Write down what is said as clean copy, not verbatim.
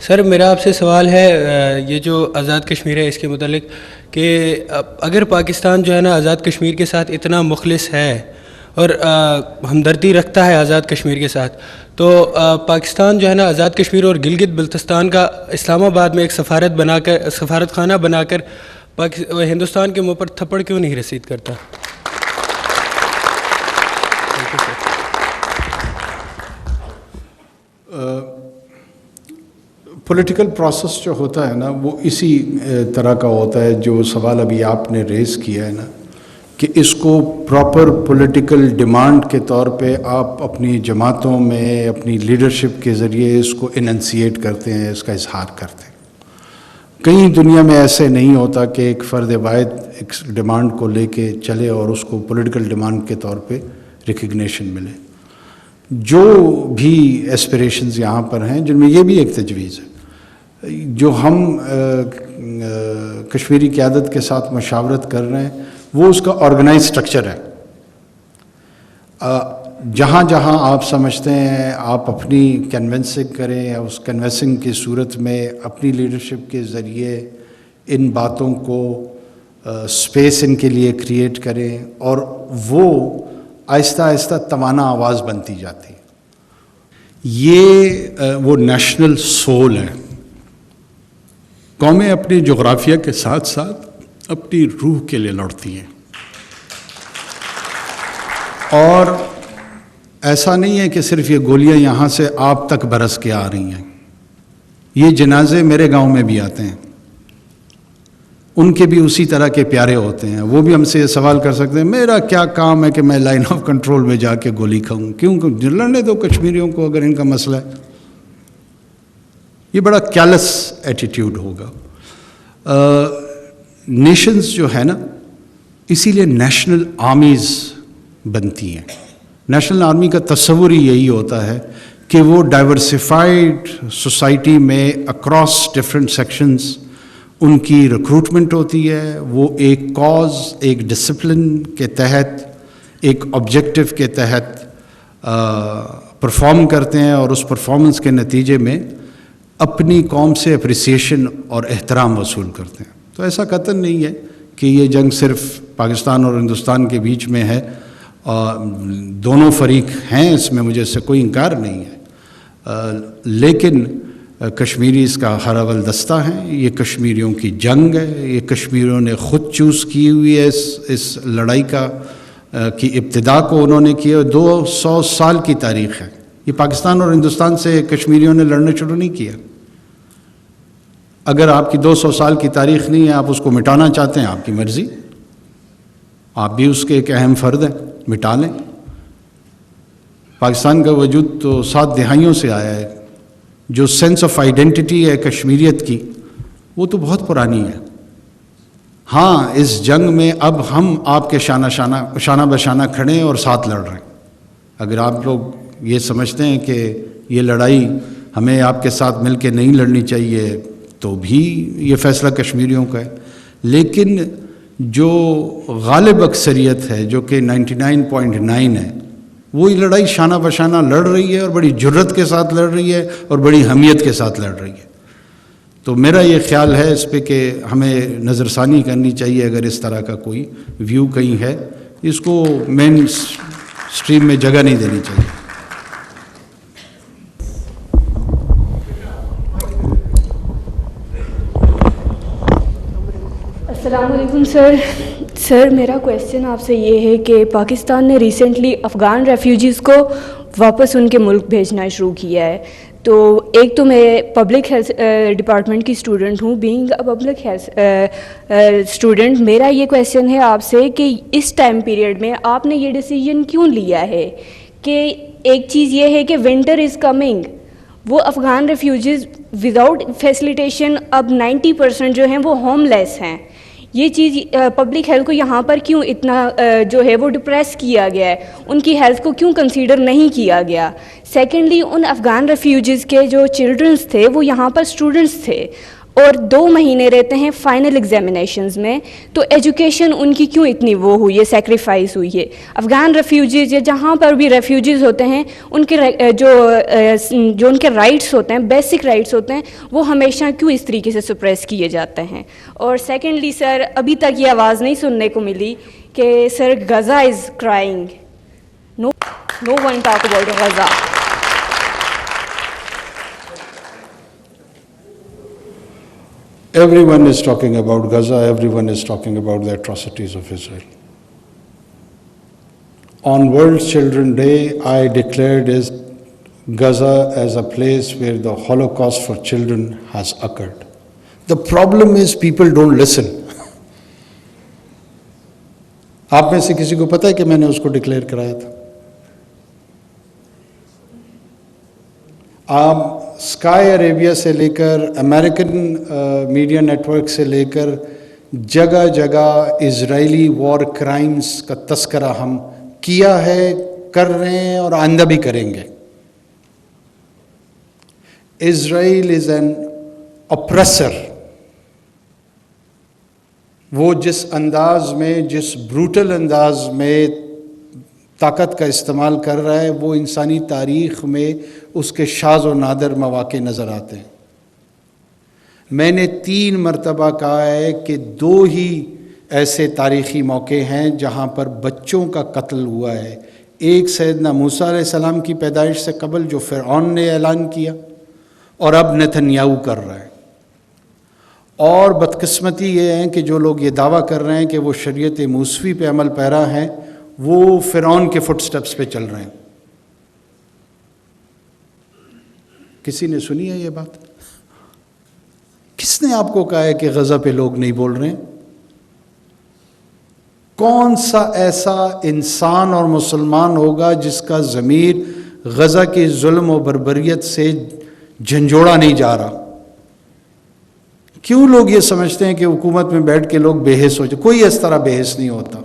سر میرا آپ سے سوال ہے یہ جو آزاد کشمیر ہے اس کے متعلق کہ اگر پاکستان جو ہے نا آزاد کشمیر کے ساتھ اتنا مخلص ہے اور ہمدردی رکھتا ہے آزاد کشمیر کے ساتھ، تو پاکستان جو ہے نا آزاد کشمیر اور گلگت بلتستان کا اسلام آباد میں ایک سفارت خانہ بنا کر ہندوستان کے منہ پر تھپڑ کیوں نہیں رسید کرتا؟ پولیٹیکل پروسیس جو ہوتا ہے نا وہ اسی طرح کا ہوتا ہے جو سوال ابھی آپ نے ریز کیا ہے نا، کہ اس کو پراپر پولیٹیکل ڈیمانڈ کے طور پہ آپ اپنی جماعتوں میں اپنی لیڈرشپ کے ذریعے اس کو اننسیٹ کرتے ہیں، اس کا اظہار کرتے ہیں۔ کہیں دنیا میں ایسے نہیں ہوتا کہ ایک فرد واحد ایک ڈیمانڈ کو لے کے چلے اور اس کو پولیٹیکل ڈیمانڈ کے طور پہ ریکگنیشن ملے۔ جو بھی ایسپریشنز یہاں پر ہیں، جن میں یہ بھی ایک تجویز ہے، جو ہم کشمیری قیادت کے ساتھ مشاورت کر رہے ہیں، وہ اس کا آرگنائز سٹرکچر ہے۔ جہاں جہاں آپ سمجھتے ہیں آپ اپنی کنونسنگ کریں، یا اس کنونسنگ کی صورت میں اپنی لیڈرشپ کے ذریعے ان باتوں کو سپیس ان کے لیے کریٹ کریں، اور وہ آہستہ آہستہ توانا آواز بنتی جاتی ہے۔ یہ وہ نیشنل سول ہے۔ قومیں اپنے جغرافیہ کے ساتھ ساتھ اپنی روح کے لیے لڑتی ہیں، اور ایسا نہیں ہے کہ صرف یہ گولیاں یہاں سے آپ تک برس کے آ رہی ہیں، یہ جنازے میرے گاؤں میں بھی آتے ہیں، ان کے بھی اسی طرح کے پیارے ہوتے ہیں۔ وہ بھی ہم سے یہ سوال کر سکتے ہیں میرا کیا کام ہے کہ میں لائن آف کنٹرول میں جا کے گولی کھاؤں، کیوں لڑنے دو کشمیریوں کو اگر ان کا مسئلہ ہے۔ یہ بڑا کیلس ایٹیٹیوڈ ہوگا۔ نیشنز جو ہے نا، اسی لیے نیشنل آرمیز بنتی ہیں۔ نیشنل آرمی کا تصور ہی یہی ہوتا ہے کہ وہ ڈائیورسفائڈ سوسائٹی میں اکراس ڈفرینٹ سیکشنز ان کی ریکروٹمنٹ ہوتی ہے، وہ ایک کاز، ایک ڈسپلن کے تحت، ایک آبجیکٹو کے تحت پرفارم کرتے ہیں، اور اس پرفارمنس کے نتیجے میں اپنی قوم سے اپریسیشن اور احترام وصول کرتے ہیں۔ تو ایسا قطعاً نہیں ہے کہ یہ جنگ صرف پاکستان اور ہندوستان کے بیچ میں ہے، دونوں فریق ہیں اس میں، مجھے اس سے کوئی انکار نہیں ہے، لیکن کشمیری اس کا ہر اول دستہ ہیں۔ یہ کشمیریوں کی جنگ ہے، یہ کشمیریوں نے خود چوز کی ہوئی ہے۔ اس لڑائی کی ابتدا کو انہوں نے کی ہے، 200 سال کی تاریخ ہے۔ یہ پاکستان اور ہندوستان سے کشمیریوں نے لڑنا شروع نہیں کیا۔ اگر آپ کی 200 سال کی تاریخ نہیں ہے، آپ اس کو مٹانا چاہتے ہیں، آپ کی مرضی، آپ بھی اس کے ایک اہم فرد ہیں، مٹا لیں۔ پاکستان کا وجود تو 7 دہائیوں سے آیا ہے۔ جو سینس آف آئیڈینٹی ہے کشمیریت کی، وہ تو بہت پرانی ہے۔ ہاں، اس جنگ میں اب ہم آپ کے شانہ بشانہ کھڑے ہیں اور ساتھ لڑ رہے ہیں۔ اگر آپ لوگ یہ سمجھتے ہیں کہ یہ لڑائی ہمیں آپ کے ساتھ مل کے نہیں لڑنی چاہیے، تو بھی یہ فیصلہ کشمیریوں کا ہے۔ لیکن جو غالب اکثریت ہے، جو کہ 99.9 ہے، وہی لڑائی شانہ بشانہ لڑ رہی ہے، اور بڑی جرت کے ساتھ لڑ رہی ہے، اور بڑی حمیت کے ساتھ لڑ رہی ہے۔ تو میرا یہ خیال ہے اس پہ کہ ہمیں نظر ثانی کرنی چاہیے، اگر اس طرح کا کوئی ویو کہیں ہے، اس کو مین سٹریم میں جگہ نہیں دینی چاہیے۔ السلام علیکم سر، میرا کویسچن آپ سے یہ ہے کہ پاکستان نے ریسنٹلی افغان ریفیوجیز کو واپس ان کے ملک بھیجنا شروع کیا ہے۔ تو ایک تو میں پبلک ہیلتھ ڈپارٹمنٹ کی اسٹوڈنٹ ہوں، being a public health student, میرا یہ کویسچن ہے آپ سے کہ اس ٹائم پیریڈ میں آپ نے یہ ڈیسیجن کیوں لیا ہے؟ کہ ایک چیز یہ ہے کہ ونٹر از کمنگ، وہ افغان ریفیوجیز وداؤٹ فیسیلیٹیشن اب 90% جو ہیں وہ ہوم لیس ہیں۔ یہ چیز پبلک ہیلتھ کو یہاں پر کیوں اتنا جو ہے وہ ڈپریس کیا گیا ہے؟ ان کی ہیلتھ کو کیوں کنسیڈر نہیں کیا گیا؟ سیکنڈلی، ان افغان ریفیوجیز کے جو چلڈرنس تھے وہ یہاں پر اسٹوڈنٹس تھے، اور 2 مہینے رہتے ہیں فائنل ایگزامینیشنز میں. تو ایجوکیشن ان کی کیوں اتنی وہ ہوئی ہے, سیکریفائز ہوئی ہے؟ افغان ریفیوجیز یا جہاں پر بھی ریفیوجیز ہوتے ہیں ان کے جو ان کے رائٹس ہوتے ہیں, بیسک رائٹس ہوتے ہیں, وہ ہمیشہ کیوں اس طریقے سے سپریس کیے جاتے ہیں؟ اور سیکنڈلی سر, ابھی تک یہ آواز نہیں سننے کو ملی کہ sir Gaza is crying, no one talk about Gaza. Everyone is talking about Gaza, everyone is talking about the atrocities of Israel. On World Children's Day, I declared Gaza as a place where the Holocaust for children has occurred. The problem is people don't listen. آپ میں سے کسی کو پتہ ہے کہ میں نے اس کو ڈکلیئر کرایا تھا؟ آپ اسکائی عربیہ سے لے کر امریکن میڈیا نیٹ ورک سے لے کر جگہ جگہ اسرائیلی وار کرائمز کا تذکرہ ہم کیا ہے, کر رہے ہیں اور آئندہ بھی کریں گے. اسرائیل از این اپریسر. وہ جس انداز میں, جس بروٹل انداز میں طاقت کا استعمال کر رہا ہے, وہ انسانی تاریخ میں اس کے شاذ و نادر مواقع نظر آتے ہیں. میں نے 3 مرتبہ کہا ہے کہ 2 ہی ایسے تاریخی موقع ہیں جہاں پر بچوں کا قتل ہوا ہے. ایک سیدنا موسیٰ علیہ السلام کی پیدائش سے قبل جو فرعون نے اعلان کیا, اور اب نتنیاہو کر رہا ہے. اور بدقسمتی یہ ہے کہ جو لوگ یہ دعویٰ کر رہے ہیں کہ وہ شریعت موسوی پہ عمل پیرا ہیں, وہ فرعون کے فٹ سٹیپس پہ چل رہے ہیں. کسی نے سنی ہے یہ بات؟ کس نے آپ کو کہا ہے کہ غزہ پہ لوگ نہیں بول رہے ہیں؟ کون سا ایسا انسان اور مسلمان ہوگا جس کا ضمیر غزہ کے ظلم و بربریت سے جھنجھوڑا نہیں جا رہا؟ کیوں لوگ یہ سمجھتے ہیں کہ حکومت میں بیٹھ کے لوگ بے حس ہو جائے؟ کوئی اس طرح بے حس نہیں ہوتا.